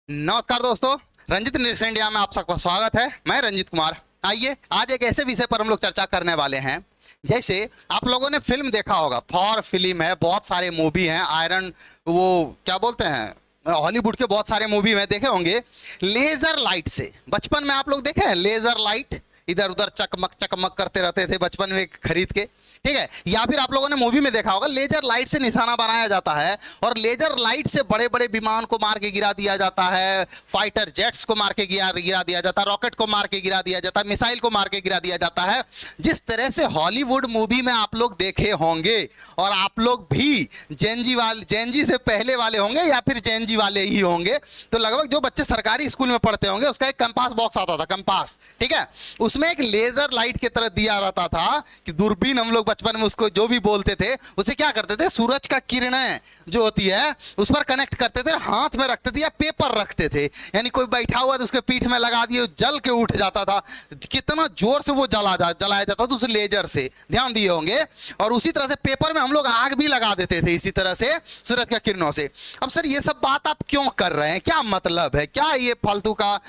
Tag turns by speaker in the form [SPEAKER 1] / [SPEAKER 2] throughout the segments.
[SPEAKER 1] नमस्कार दोस्तों, Ranjit news India में आप सबका स्वागत है। मैं रंजित कुमार। आइए आज एक ऐसे विषय पर हम लोग चर्चा करने वाले हैं। जैसे आप लोगों ने फिल्म देखा होगा, थॉर फिल्म है, बहुत सारे मूवी हैं, आयरन वो क्या बोलते हैं हॉलीवुड के बहुत सारे मूवी में देखे होंगे। लेजर लाइट से बचपन में आप लोग देखे हैं, लेजर लाइट इधर उधर चकमक चकमक करते रहते थे बचपन में खरीद के, ठीक है। या फिर आप लोगों ने मूवी में देखा होगा, लेजर लाइट से निशाना बनाया जाता है और लेजर लाइट से बड़े बड़े विमान को मार के गिरा दिया जाता है, फाइटर जेट्स को मार के गिरा दिया जाता है, रॉकेट को मार के गिरा दिया जाता है, मिसाइल को मार के गिरा दिया जाता है। जिस तरह से हॉलीवुड मूवी में आप लोग देखे होंगे, और आप लोग भी जेनजी से पहले वाले होंगे या फिर जेनजी वाले ही होंगे, तो लगभग जो बच्चे सरकारी स्कूल में पढ़ते होंगे उसका एक कंपास बॉक्स आता था, कंपास, ठीक है। उसमें एक लेजर लाइट की तरह दिया रहता था कि दूरबीन, हम लोग बचपन में उसको जो भी बोलते थे, उसे क्या करते थे, सूरज का किरणें जो होती है उस पर कनेक्ट करते थे, हाथ में रखते थे या पेपर रखते थे, यानी कोई बैठा हुआ तो उसके पीठ में लगा दिए, जल के उठ जाता था। कितना जोर से वो जलाया जाता था उस लेजर से, ध्यान दिए होंगे। और उसी तरह से पेपर में हम लोग आग भी लगा देते थे इसी तरह से सूरज का किरणों से। अब सर ये सब बात आप क्यों कर रहे हैं, क्या मतलब है, क्या ये फालतू का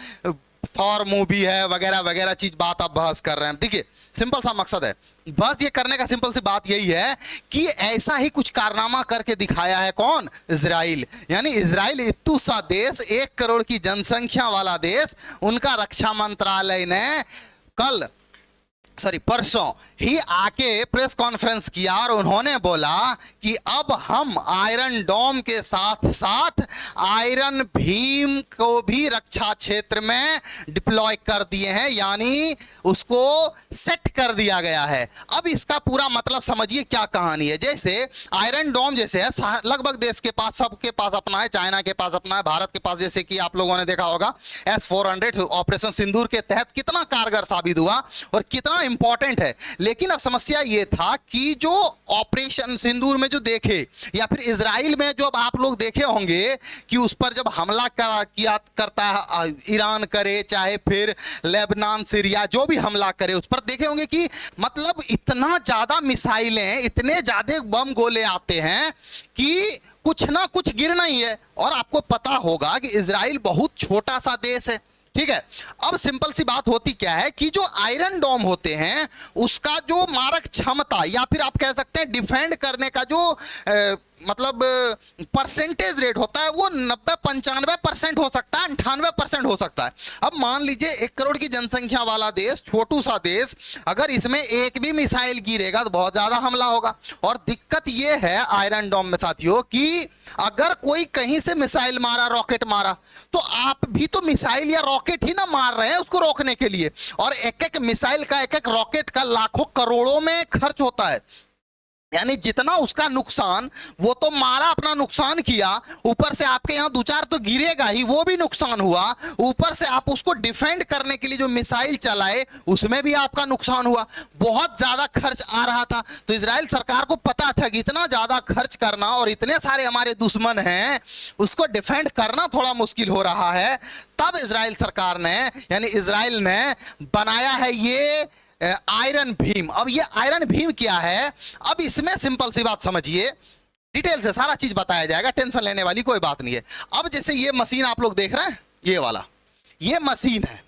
[SPEAKER 1] थॉर मूवी है वगैरह वगैरह चीज बात आप बहस कर रहे हैं? देखिए सिंपल सा मकसद है, बस ये करने का सिंपल सी बात यही है कि ऐसा ही कुछ कारनामा करके दिखाया है कौन, इजराइल। यानी इजराइल इत्तू सा देश, 1 करोड़ की जनसंख्या वाला देश, उनका रक्षा मंत्रालय ने परसों ही आके प्रेस कॉन्फ्रेंस किया और उन्होंने बोला कि अब हम आयरन डोम के साथ साथ आयरन भीम को भी रक्षा क्षेत्र में डिप्लॉय कर दिए हैं, यानी उसको सेट कर दिया गया है। अब इसका पूरा मतलब समझिए क्या कहानी है। जैसे आयरन डोम जैसे है, लगभग देश के पास, सबके पास अपना है, चाइना के पास अपना है, भारत के पास, जैसे कि आप लोगों ने देखा होगा S-400 ऑपरेशन सिंदूर के तहत कितना कारगर साबित हुआ और कितना इंपॉर्टेंट है। लेकिन अब समस्या यह था कि जो ऑपरेशन सिंदूर में जो देखे, या फिर इजराइल में जो अब आप लोग देखे होंगे कि उस पर जब हमला किया करता है ईरान करे, चाहे फिर लेबनान, सीरिया, जो भी हमला करे, उस पर देखे होंगे कि मतलब इतना ज्यादा मिसाइलें, इतने ज्यादा बम गोले आते हैं कि कुछ ना कुछ गिरना ही है। और आपको पता होगा कि इजराइल बहुत छोटा सा देश है, ठीक है। अब सिंपल सी बात होती क्या है कि जो आयरन डोम होते हैं उसका जो मारक क्षमता, या फिर आप कह सकते हैं डिफेंड करने का जो मतलब परसेंटेज रेट होता है, वो 90-95% हो सकता है, 98% हो सकता है। अब मान लीजिए 1 करोड़ की जनसंख्या वाला देश, छोटू सा देश, अगर इसमें एक भी मिसाइल गिरेगा तो बहुत ज्यादा हमला होगा। और दिक्कत यह है आयरन डोम में साथियों कि अगर कोई कहीं से मिसाइल मारा, रॉकेट मारा, तो आप भी तो मिसाइल या रॉकेट ही ना मार रहे हैं उसको रोकने के लिए। और एक एक मिसाइल का, एक एक रॉकेट का लाखों करोड़ों में खर्च होता है। यानी जितना उसका नुकसान, वो तो मारा, अपना नुकसान किया, ऊपर से आपके यहां 2-4 तो गिरेगा ही, वो भी नुकसान हुआ, ऊपर से आप उसको डिफेंड करने के लिए जो मिसाइल चलाए उसमें भी आपका नुकसान हुआ, बहुत ज्यादा खर्च आ रहा था। तो इजराइल सरकार को पता था कि इतना ज्यादा खर्च करना और इतने सारे हमारे दुश्मन हैं, उसको डिफेंड करना थोड़ा मुश्किल हो रहा है। तब इजराइल सरकार ने, यानी इजराइल ने बनाया है ये आयरन भीम। अब ये आयरन भीम क्या है, अब इसमें सिंपल सी बात समझिए, डिटेल से सारा चीज बताया जाएगा, टेंशन लेने वाली कोई बात नहीं है। अब जैसे ये मशीन आप लोग देख रहे हैं, ये वाला ये मशीन है,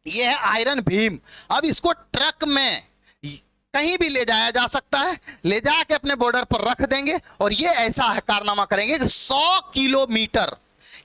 [SPEAKER 1] ये है आयरन भीम। अब इसको ट्रक में कहीं भी ले जाया जा सकता है, ले जाके अपने बॉर्डर पर रख देंगे और ये ऐसा कारनामा करेंगे कि 100 किलोमीटर,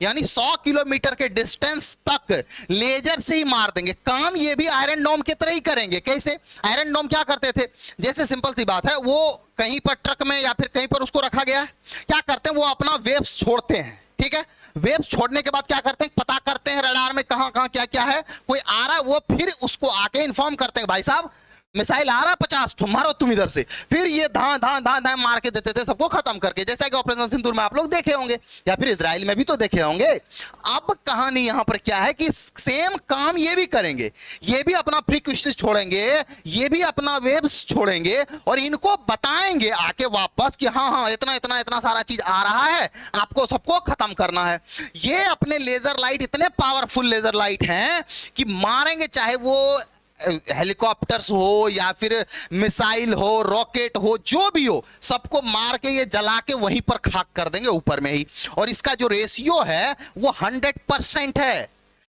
[SPEAKER 1] यानी 100 किलोमीटर के डिस्टेंस तक लेजर से ही मार देंगे। काम ये भी आयरन डोम की तरह ही करेंगे। कैसे? आयरन डोम क्या करते थे, जैसे सिंपल सी बात है, वो कहीं पर ट्रक में या फिर कहीं पर उसको रखा गया है, क्या करते हैं, वो अपना वेव्स छोड़ते हैं, ठीक है। वेव्स छोड़ने के बाद क्या करते हैं, पता करते हैं रडार में कहां कहां क्या क्या है, कोई आ रहा है, वो फिर उसको आके इन्फॉर्म करते हैं, भाई साहब मिसाइल आ रहा 50 तो मारो तुम इधर से। फिर ये धां धां धां धां मार के देते थे सबको खत्म करके, जैसा कि ऑपरेशन सिंदूर में आप लोग देखे होंगे, या फिर इजराइल में भी तो देखे होंगे। अब कहानी यहां पर क्या है कि सेम काम ये भी करेंगे, ये भी अपना फ्रीक्वेंसी छोड़ेंगे, ये भी अपना वेव्स छोड़ेंगे और इनको बताएंगे आके वापस कि हाँ हाँ इतना इतना इतना सारा चीज आ रहा है, आपको सबको खत्म करना है। ये अपने लेजर लाइट इतने पावरफुल लेजर लाइट हैं कि मारेंगे, चाहे वो हेलीकॉप्टर्स हो या फिर मिसाइल हो, रॉकेट हो, जो भी हो, सबको मार के ये जला के वहीं पर खाक कर देंगे ऊपर में ही। और इसका जो रेशियो है वो 100% है।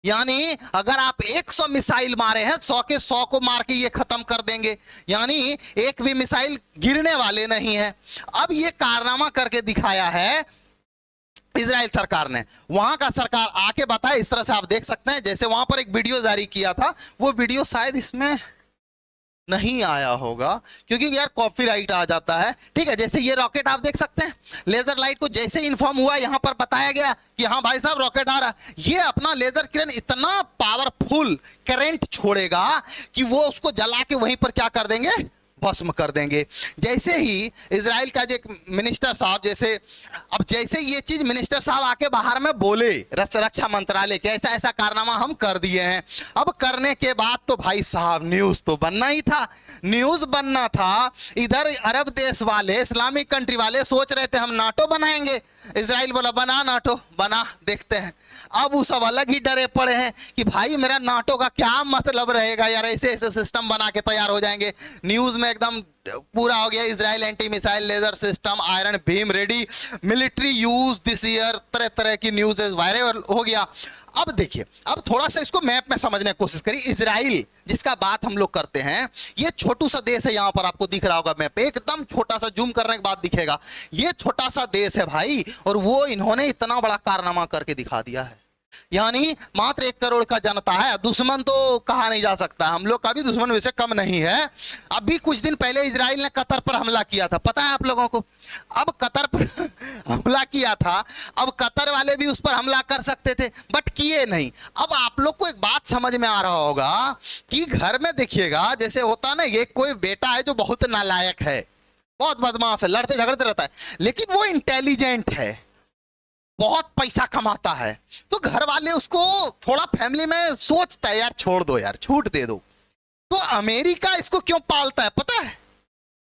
[SPEAKER 1] यानी अगर आप 100 मिसाइल मारे हैं, 100 के 100 को मार के ये खत्म कर देंगे, यानी एक भी मिसाइल गिरने वाले नहीं है। अब ये कारनामा करके दिखाया है इजराइल सरकार ने। वहां का सरकार आके बताया, इस तरह से आप देख सकते हैं, जैसे वहां पर एक वीडियो जारी किया था, वो वीडियो शायद इसमें नहीं आया होगा क्योंकि यार कॉपीराइट आ जाता है। ठीक है, जैसे ये रॉकेट आप देख सकते हैं, लेजर लाइट को जैसे इन्फॉर्म हुआ, यहां पर बताया गया कि हाँ भाई साहब रॉकेट आ रहा है, ये अपना लेजर किरण इतना पावरफुल करंट छोड़ेगा कि वो उसको जला के वहीं पर क्या कर देंगे, भस्म कर देंगे। जैसे ही इजराइल का जो मिनिस्टर साहब, जैसे ये चीज मिनिस्टर साहब आके बाहर में बोले रक्षा मंत्रालय के, ऐसा ऐसा कारनामा हम कर दिए हैं। अब करने के बाद तो भाई साहब न्यूज तो बनना ही था, न्यूज बनना था। इधर अरब देश वाले, इस्लामिक कंट्री वाले सोच रहे थे हम नाटो बनाएंगे, इजराइल बोला बना नाटो, बना देखते हैं। अब वो सब अलग ही डरे पड़े हैं कि भाई मेरा नाटो का क्या मतलब रहेगा यार, ऐसे ऐसे सिस्टम बना के तैयार हो जाएंगे। न्यूज में एकदम पूरा हो गया, Israel anti missile laser system iron beam ready, military use this year, तरह तरह की न्यूज वायरल हो गया। अब देखिए, अब थोड़ा सा इसको मैप में समझने की कोशिश करिए। इजराइल जिसका बात हम लोग करते हैं, ये छोटू सा देश है, यहां पर आपको दिख रहा होगा मैप, एकदम छोटा सा, जूम करने के बाद दिखेगा। ये छोटा सा देश है भाई, और वो इन्होंने इतना बड़ा कारनामा करके दिखा दिया है। यानी मात्र 1 करोड़ का जनता है, दुश्मन तो कहा नहीं जा सकता, हम लोग का भी दुश्मन वैसे कम नहीं है। अभी कुछ दिन पहले इजराइल ने कतर पर हमला किया था, पता है आप लोगों को। अब कतर पर हमला किया था, अब कतर वाले भी उस पर हमला कर सकते थे, बट किए नहीं। अब आप लोग को एक बात समझ में आ रहा होगा कि घर में देखिएगा, जैसे होता ना, ये कोई बेटा है जो बहुत नालायक है, बहुत बदमाश है, लड़ते झगड़ते रहता है, लेकिन वो इंटेलिजेंट है, बहुत पैसा कमाता है, तो घर वाले उसको थोड़ा फैमिली में सोचता है यार छोड़ दो यार, छूट दे दो। तो अमेरिका इसको क्यों पालता है पता है?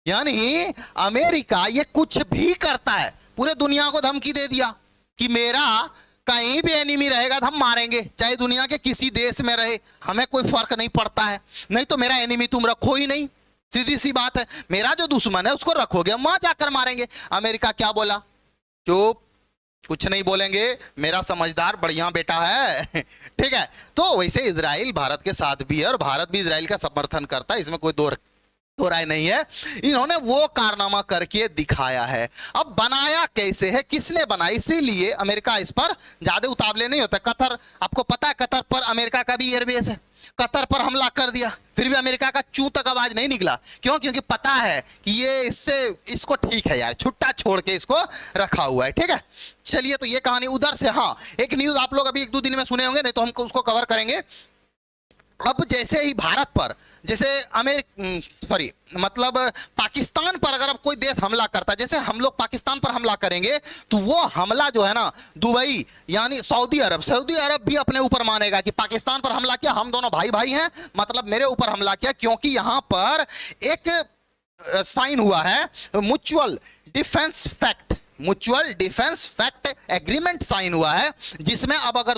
[SPEAKER 1] यानी अमेरिका ये कुछ भी करता है, पूरे दुनिया को धमकी दे दिया कि मेरा कहीं भी एनिमी रहेगा तो हम मारेंगे, चाहे दुनिया के किसी देश में रहे, हमें कोई फर्क नहीं पड़ता है। नहीं तो मेरा एनिमी तुम रखो ही नहीं, सीधी सी बात है, मेरा जो दुश्मन है उसको रखोगे, हम वहां जाकर मारेंगे। अमेरिका क्या बोला? चुप, कुछ नहीं बोलेंगे, मेरा समझदार बढ़िया बेटा है। ठीक है, तो वैसे इजराइल भारत के साथ भी है और भारत भी इजराइल का समर्थन करता है, इसमें कोई दो राय नहीं है। इन्होंने वो कारनामा करके दिखाया है। अब बनाया कैसे है, किसने बनाया, इसीलिए अमेरिका इस पर ज्यादा उतावले नहीं होता। कतर, आपको पता है कतर पर अमेरिका का भी एयरबेस है, कतर पर हमला कर दिया, फिर भी अमेरिका का चू तक आवाज नहीं निकला। क्यों? क्योंकि पता है कि ये इसको ठीक है यार, छुट्टा छोड़ के इसको रखा हुआ है। ठीक है, चलिए, तो ये कहानी उधर से। हाँ, एक न्यूज आप लोग अभी 1-2 दिन में सुने होंगे, नहीं तो हम उसको कवर करेंगे। अब जैसे ही भारत पर, जैसे मतलब पाकिस्तान पर अगर अब कोई देश हमला करता है, जैसे हम लोग पाकिस्तान पर हमला करेंगे, तो वो हमला जो है ना, दुबई यानी सऊदी अरब भी अपने ऊपर मानेगा कि पाकिस्तान पर हमला किया, हम दोनों भाई भाई हैं, मतलब मेरे ऊपर हमला किया। क्योंकि यहां पर एक साइन हुआ है mutual defence pact agreement sign हुआ है, जिसमें अब अगर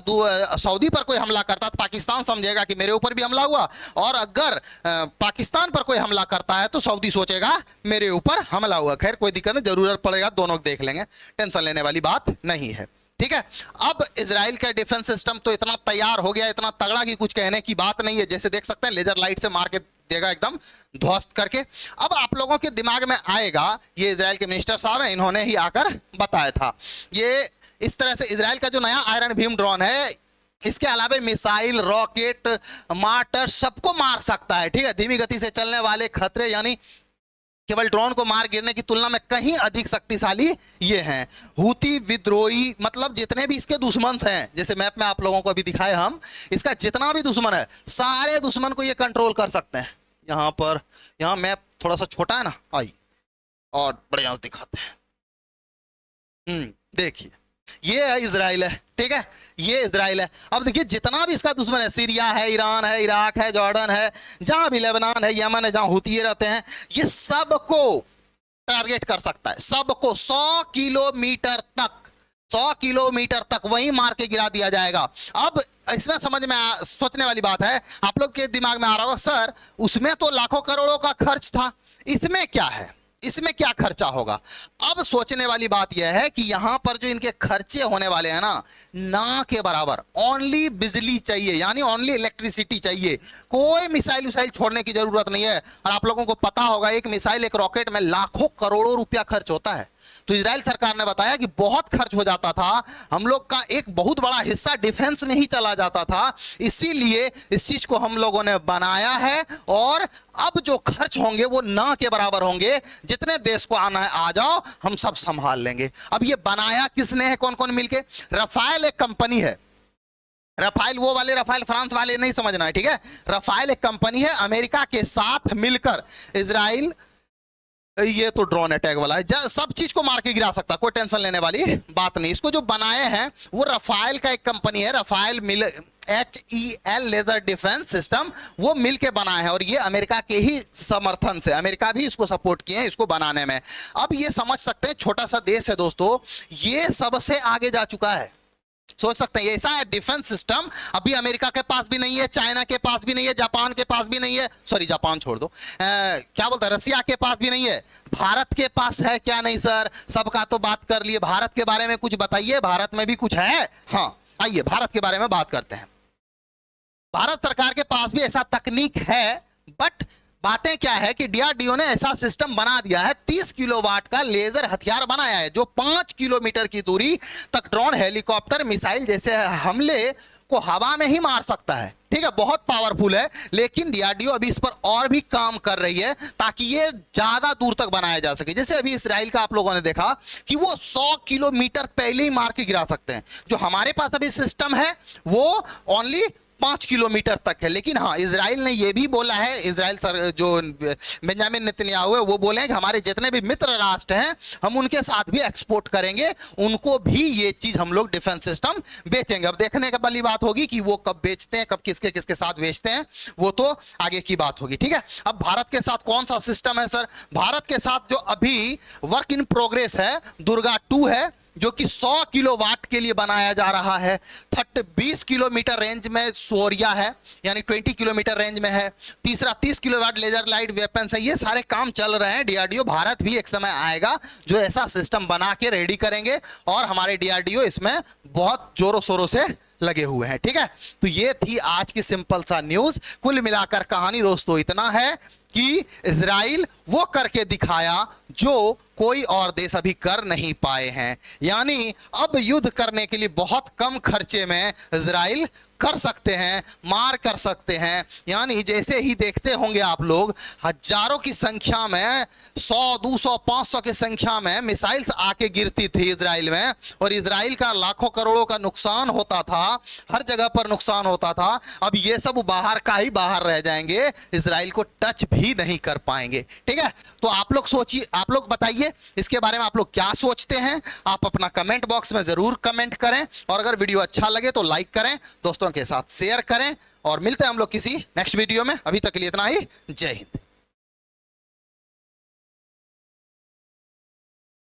[SPEAKER 1] सऊदी पर कोई हमला करता है तो पाकिस्तान समझेगा कि मेरे ऊपर भी हमला हुआ, और अगर पाकिस्तान पर कोई हमला करता है तो सऊदी सोचेगा मेरे ऊपर हमला हुआ। खैर कोई दिक्कत नहीं, जरूरत पड़ेगा दोनों देख लेंगे, टेंशन लेने वाली बात नहीं है। ठीक है, अब इजराइल का डिफेंस सिस्टम तो इतना तैयार हो गया, इतना तगड़ा कि कुछ कहने की बात नहीं है। जैसे देख सकते हैं, लेजर लाइट से मार के देगा एकदम ध्वस्त करके। अब आप लोगों के दिमाग में आएगा, ये इजराइल के मिनिस्टर साहब हैं, इन्होंने ही आकर बताया था। ये इस तरह से इजराइल का जो नया आयरन भीम ड्रोन है, इसके अलावा मिसाइल, रॉकेट, मार्टर सबको मार सकता है। ठीक है, धीमी गति से चलने वाले खतरे, यानी केवल ड्रोन को मार गिरने की तुलना में कहीं अधिक शक्तिशाली ये हैं। हूती विद्रोही, मतलब जितने भी इसके दुश्मन हैं, जैसे मैप में आप लोगों को अभी दिखाए हम, इसका जितना भी दुश्मन है, सारे दुश्मन को ये कंट्रोल कर सकते हैं। यहाँ पर, यहाँ मैप थोड़ा सा छोटा है ना, आई और बढ़िया दिखाते हैं। देखिए, ये है इजराइल है। ठीक है, ये इजराइल है। अब देखिए, जितना भी इसका दुश्मन है, सीरिया है, ईरान है, इराक है, जॉर्डन है, जहां भी लेबनान है, यमन है, जहां हुती रहते हैं, ये सबको टारगेट कर सकता है, सबको 100 किलोमीटर तक वहीं मार के गिरा दिया जाएगा। अब इसमें समझ में सोचने वाली बात है, आप लोग के दिमाग में आ रहा होगा सर उसमें तो लाखों करोड़ों का खर्च था, इसमें क्या है, इसमें क्या खर्चा होगा। अब सोचने वाली बात यह है कि यहां पर जो इनके खर्चे होने वाले हैं ना के बराबर, ओनली बिजली चाहिए, यानी ओनली इलेक्ट्रिसिटी चाहिए, कोई मिसाइल विसाइल छोड़ने की जरूरत नहीं है। और आप लोगों को पता होगा एक मिसाइल, एक रॉकेट में लाखों करोड़ों रुपया खर्च होता है। तो इजराइल सरकार ने बताया कि बहुत खर्च हो जाता था, हम लोग का एक बहुत बड़ा हिस्सा डिफेंस में ही चला जाता था, इसीलिए इस चीज को हम लोगों ने बनाया है। और अब जो खर्च होंगे वो ना के बराबर होंगे, जितने देश को आना है आ जाओ, हम सब संभाल लेंगे। अब ये बनाया किसने है, कौन कौन मिलके? रफाल एक कंपनी है, रफाल वो वाले रफाल फ्रांस वाले नहीं समझना है, ठीक है। रफाल एक कंपनी है, अमेरिका के साथ मिलकर इजराइल, ये तो ड्रोन अटैक वाला है, सब चीज को मार के गिरा सकता, कोई टेंशन लेने वाली बात नहीं। इसको जो बनाए हैं वो रफाल का एक कंपनी है, रफाल मिल HEL लेजर डिफेंस सिस्टम, वो मिलके बनाए हैं। और ये अमेरिका के ही समर्थन से, अमेरिका भी इसको सपोर्ट किए हैं इसको बनाने में। अब ये समझ सकते हैं छोटा सा देश है दोस्तों, ये सबसे आगे जा चुका है। सोच सकते हैं ऐसा है डिफेंस सिस्टम अभी अमेरिका के पास भी नहीं है, चाइना के पास भी नहीं है, जापान के पास भी नहीं है, सॉरी जापान छोड़ दो, क्या बोलते हैं, रसिया के पास भी नहीं है, भारत के पास है क्या? नहीं सर, सबका तो बात कर लिए, भारत के बारे में कुछ बताइए, भारत में भी कुछ है? हाँ आइए भारत के बारे में बात करते हैं। भारत सरकार के पास भी ऐसा तकनीक है, बट बातें क्या है कि DRDO ने ऐसा सिस्टम बना दिया है, 30 किलोवाट का लेजर हथियार बनाया है जो 5 किलोमीटर की दूरी तक ड्रोन, हेलीकॉप्टर, मिसाइल जैसे हमले को हवा में ही मार सकता है। ठीक है, बहुत पावरफुल है, लेकिन DRDO अभी इस पर और भी काम कर रही है ताकि ये ज्यादा दूर तक बनाया जा सके। जैसे अभी इसराइल का आप लोगों ने देखा कि वो 100 किलोमीटर पहले ही मार के गिरा सकते हैं, जो हमारे पास अभी सिस्टम है वो ओनली 5 किलोमीटर तक है। लेकिन हाँ, इजराइल ने यह भी बोला है, इजराइल सर जो बेंजामिन नेतन्याहू है वो बोले हैं कि हमारे जितने भी मित्र राष्ट्र हैं हम उनके साथ भी एक्सपोर्ट करेंगे, उनको भी ये चीज हम लोग डिफेंस सिस्टम बेचेंगे। अब देखने का वाली बात होगी कि वो कब बेचते हैं, कब किसके किसके साथ बेचते हैं, वो तो आगे की बात होगी। ठीक है, अब भारत के साथ कौन सा सिस्टम है सर? भारत के साथ जो अभी वर्क इन प्रोग्रेस है दुर्गा 2 है, जो कि 100 किलोवाट के लिए बनाया जा रहा है। 20 किलोमीटर रेंज में सोरिया है, यानी 20 किलोमीटर रेंज में है। तीसरा 30 किलोवाट लेजर लाइट वेपन्स है। ये सारे काम चल रहे हैं DRDO, भारत भी एक समय आएगा जो ऐसा सिस्टम बना के रेडी करेंगे और हमारे DRDO इसमें बहुत जोरों शोरों से लगे हुए हैं। ठीक है, तो ये थी आज की सिंपल सा न्यूज। कुल मिलाकर कहानी दोस्तों इतना है कि इजराइल वो करके दिखाया जो कोई और देश अभी कर नहीं पाए हैं, यानी अब युद्ध करने के लिए बहुत कम खर्चे में इजराइल कर सकते हैं, मार कर सकते हैं। यानी जैसे ही देखते होंगे आप लोग, हजारों की संख्या में, 100, 200, 500 की संख्या में मिसाइल्स आके गिरती थी इजराइल में, और इजराइल का लाखों करोड़ों का नुकसान होता था, हर जगह पर नुकसान होता था। अब ये सब बाहर का ही बाहर रह जाएंगे, इजराइल को टच भी नहीं कर पाएंगे। ठीक है, तो आप लोग सोचिए, आप लोग बताइए इसके बारे में आप लोग क्या सोचते हैं। आप अपना कमेंट बॉक्स में जरूर कमेंट करें, और अगर वीडियो अच्छा लगे तो लाइक करें, दोस्तों के साथ शेयर करें, और मिलते हैं हम लोग किसी नेक्स्ट वीडियो में। अभी तक के लिए इतना ही, जय हिंद।